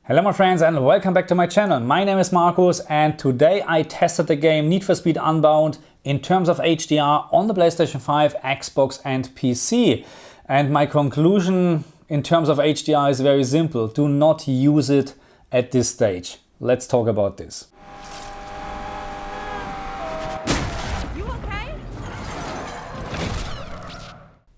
Hello my friends and welcome back to my channel. My name is Markus and today I tested the game Need for Speed Unbound in terms of HDR on the PlayStation 5, Xbox and PC. And my conclusion in terms of HDR is very simple. Do not use it at this stage. Let's talk about this.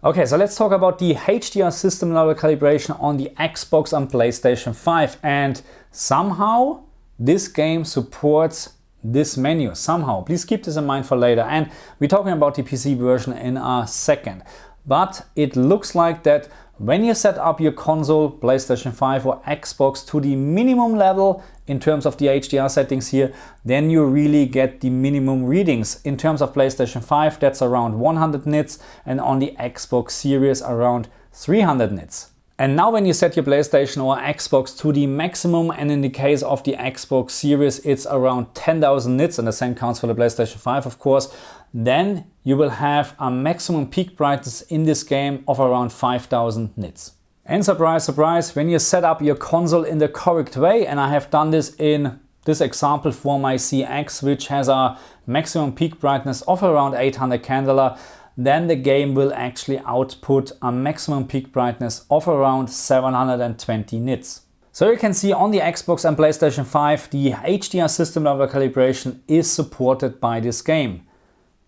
Okay, so let's talk about the HDR system level calibration on the Xbox and PlayStation 5. And somehow this game supports this menu. Somehow. Please keep this in mind for later. And we're talking about the PC version in a second. But it looks like that when you set up your console, PlayStation 5 or Xbox to the minimum level in terms of the HDR settings here, then you really get the minimum readings. In terms of PlayStation 5, that's around 100 nits and on the Xbox Series around 300 nits. And now when you set your PlayStation or Xbox to the maximum, and in the case of the Xbox Series, it's around 10,000 nits, and the same counts for the PlayStation 5 of course, then you will have a maximum peak brightness in this game of around 5,000 nits. And surprise, surprise, when you set up your console in the correct way, and I have done this in this example for my CX, which has a maximum peak brightness of around 800 candela, then the game will actually output a maximum peak brightness of around 720 nits. So you can see on the Xbox and PlayStation 5, the HDR system level calibration is supported by this game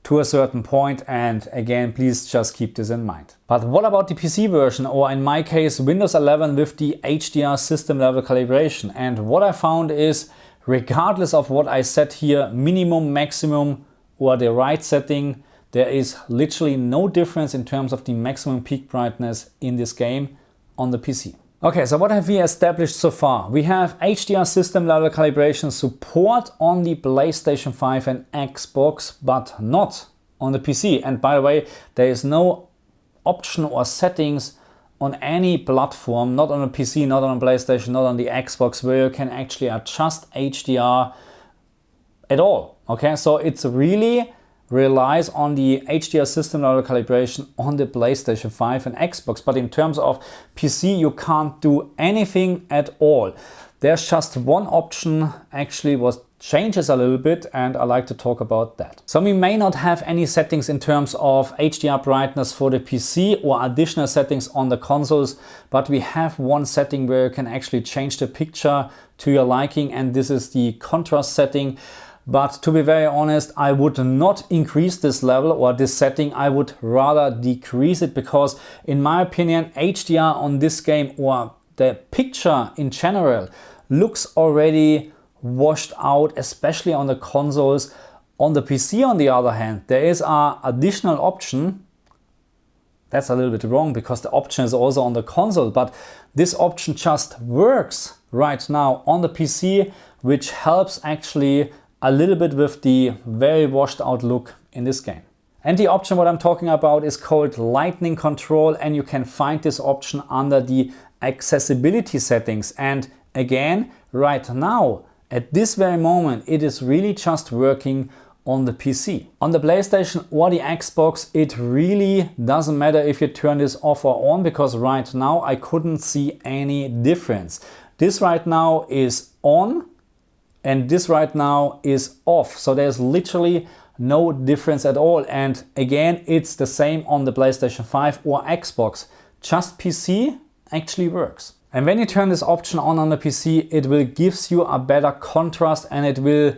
to a certain point, and again, please just keep this in mind. But what about the PC version, or in my case Windows 11 with the HDR system level calibration? And what I found is, regardless of what I set here, minimum, maximum or the right setting, there is literally no difference in terms of the maximum peak brightness in this game on the PC. Okay, so what have we established so far? We have HDR system level calibration support on the PlayStation 5 and Xbox, but not on the PC. And by the way, there is no option or settings on any platform, not on a PC, not on a PlayStation, not on the Xbox, where you can actually adjust HDR at all. Okay, so it's really relies on the HDR system level calibration on the PlayStation 5 and Xbox. But in terms of PC, you can't do anything at all. There's just one option actually was changes a little bit, and I like to talk about that. So we may not have any settings in terms of HDR brightness for the PC or additional settings on the consoles, but we have one setting where you can actually change the picture to your liking, and this is the contrast setting. But to be very honest, I would not increase this level or this setting. I would rather decrease it, because in my opinion, HDR on this game or the picture in general looks already washed out, especially on the consoles. On the PC, on the other hand, there is an additional option. That's a little bit wrong, because the option is also on the console, but this option just works right now on the PC, which helps actually a little bit with the very washed out look in this game. And the option what I'm talking about is called Lightning Control, and you can find this option under the accessibility settings. And again, right now, at this very moment, it is really just working on the PC. On the PlayStation or the Xbox, it really doesn't matter if you turn this off or on, because right now I couldn't see any difference. This right now is on, and this right now is off. So there's literally no difference at all. And again, it's the same on the PlayStation 5 or Xbox. Just PC actually works. And when you turn this option on the PC, it will gives you a better contrast, and it will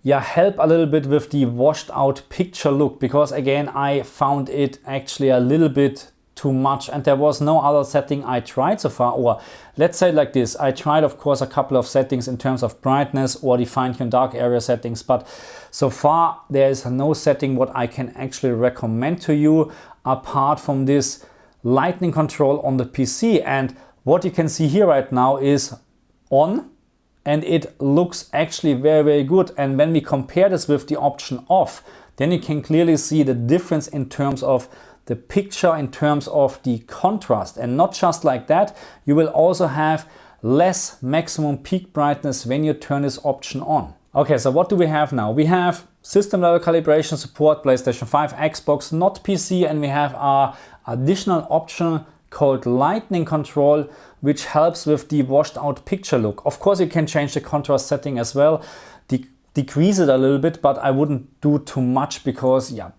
help a little bit with the washed out picture look, because again, I found it actually a little bit too much, and there was no other setting I tried so far. Or let's say like this, I tried of course a couple of settings in terms of brightness or the fine-tune dark area settings, but so far there is no setting what I can actually recommend to you apart from this lightning control on the PC. And what you can see here right now is on, and it looks actually very, very good. And when we compare this with the option off, then you can clearly see the difference in terms of the picture, in terms of the contrast. And not just like that, you will also have less maximum peak brightness when you turn this option on. Okay, so what do we have now? We have system level calibration support, PlayStation 5, Xbox, not PC, and we have our additional option called lightning control, which helps with the washed out picture look. Of course, you can change the contrast setting as well, decrease it a little bit, but I wouldn't do too much because, yeah,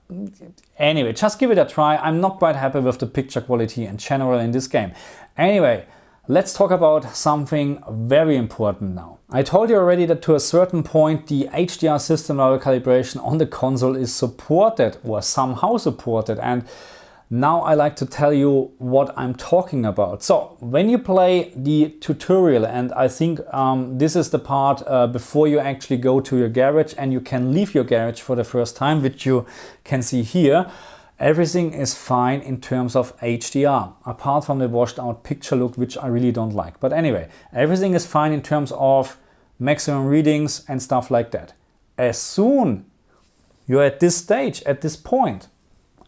anyway, just give it a try. I'm not quite happy with the picture quality in general in this game. Anyway, let's talk about something very important now. I told you already that to a certain point the HDR system level calibration on the console is supported or somehow supported, and now I like to tell you what I'm talking about. So when you play the tutorial, and I think this is the part before you actually go to your garage and you can leave your garage for the first time, which you can see here, everything is fine in terms of HDR, apart from the washed out picture look, which I really don't like. But anyway, everything is fine in terms of maximum readings and stuff like that. As soon you're at this stage, at this point,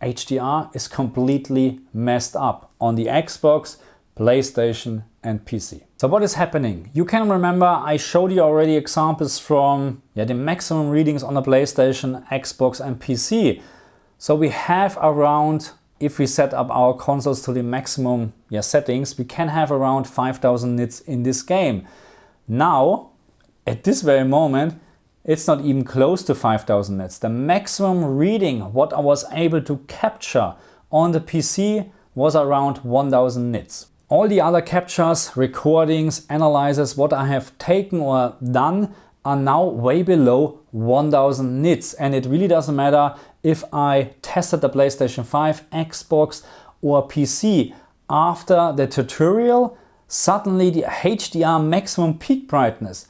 HDR is completely messed up on the Xbox, PlayStation and PC. So what is happening? You can remember I showed you already examples from the maximum readings on the PlayStation, Xbox and PC. So we have around, if we set up our consoles to the maximum settings, we can have around 5000 nits in this game. Now, at this very moment, it's not even close to 5000 nits. The maximum reading, what I was able to capture on the PC, was around 1000 nits. All the other captures, recordings, analyzers, what I have taken or done are now way below 1000 nits. And it really doesn't matter if I tested the PlayStation 5, Xbox or PC. After the tutorial, suddenly the HDR maximum peak brightness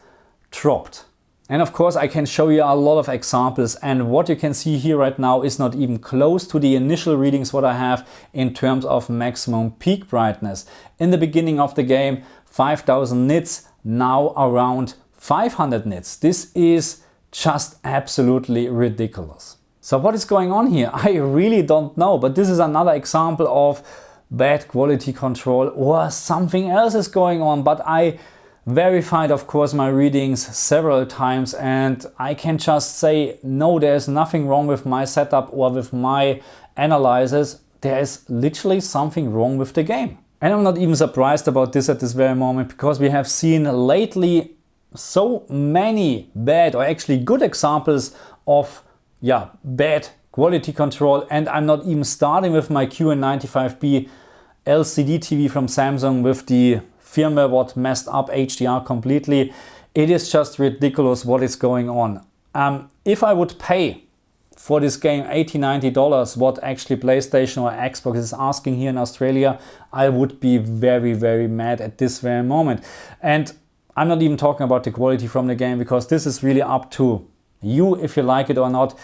dropped. And of course I can show you a lot of examples, and what you can see here right now is not even close to the initial readings what I have in terms of maximum peak brightness. In the beginning of the game 5000 nits, now around 500 nits. This is just absolutely ridiculous. So what is going on here? I really don't know, but this is another example of bad quality control or something else is going on. But I verified, of course, my readings several times, and I can just say no, there's nothing wrong with my setup or with my analyzers. There is literally something wrong with the game. And I'm not even surprised about this at this very moment, because we have seen lately so many bad or actually good examples of bad quality control. And I'm not even starting with my QN95B LCD TV from Samsung with the firmware what messed up HDR completely. It is just ridiculous what is going on. If I would pay for this game $80–90, what actually PlayStation or Xbox is asking here in Australia, I would be very, very mad at this very moment. And I'm not even talking about the quality from the game, because this is really up to you if you like it or not.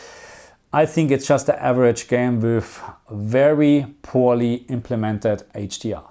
I think it's just an average game with very poorly implemented HDR.